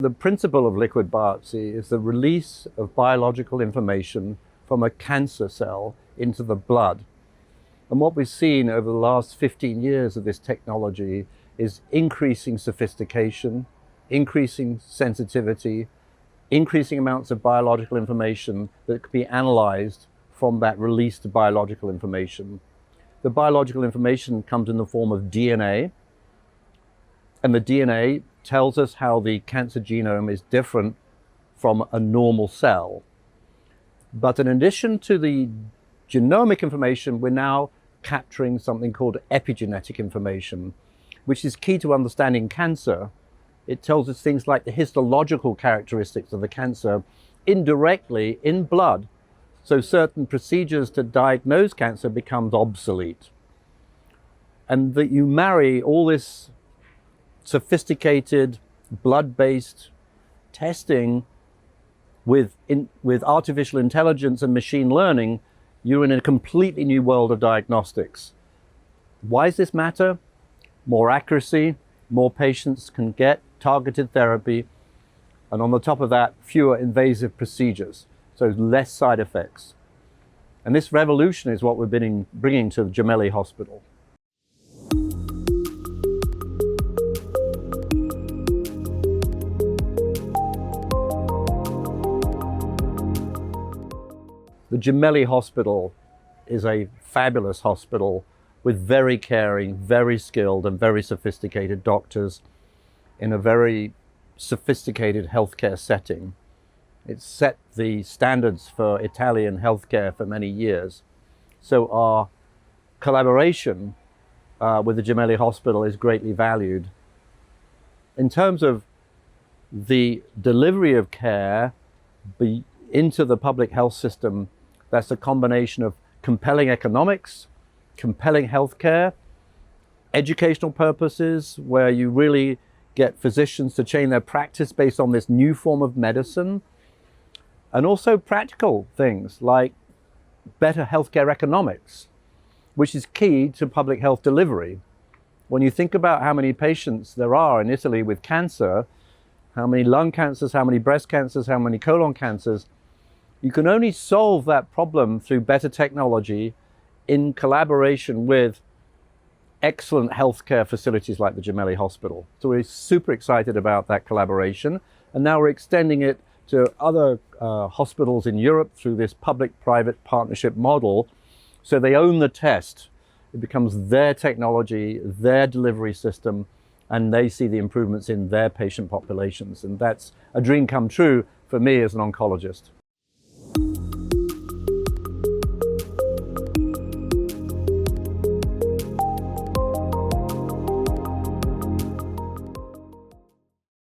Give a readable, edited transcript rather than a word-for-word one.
The principle of liquid biopsy is the release of biological information from a cancer cell into the blood. And what we've seen over the last 15 years of this technology is increasing sophistication, increasing sensitivity, increasing amounts of biological information that could be analyzed from that released biological information. The biological information comes in the form of DNA, and the DNA tells us how the cancer genome is different from a normal cell. But in addition to the genomic information, we're now capturing something called epigenetic information, which is key to understanding cancer. It tells us things like the histological characteristics of the cancer indirectly in blood. So certain procedures to diagnose cancer becomes obsolete. And that you marry all this sophisticated blood-based testing with artificial intelligence and machine learning, you're in a completely new world of diagnostics. Why does this matter? More accuracy, more patients can get targeted therapy, and on the top of that, fewer invasive procedures, so less side effects. And this revolution is what we're bringing to Gemelli Hospital. The Gemelli Hospital is a fabulous hospital with very caring, very skilled and very sophisticated doctors in a very sophisticated healthcare setting. It's set the standards for Italian healthcare for many years. So our collaboration with the Gemelli Hospital is greatly valued. In terms of the delivery of care into the public health system, that's a combination of compelling economics, compelling healthcare, educational purposes, where you really get physicians to change their practice based on this new form of medicine, and also practical things like better healthcare economics, which is key to public health delivery. When you think about how many patients there are in Italy with cancer, how many lung cancers, how many breast cancers, how many colon cancers, you can only solve that problem through better technology in collaboration with excellent healthcare facilities like the Gemelli Hospital. So we're super excited about that collaboration. And now we're extending it to other hospitals in Europe through this public-private partnership model. So they own the test. It becomes their technology, their delivery system, and they see the improvements in their patient populations. And that's a dream come true for me as an oncologist.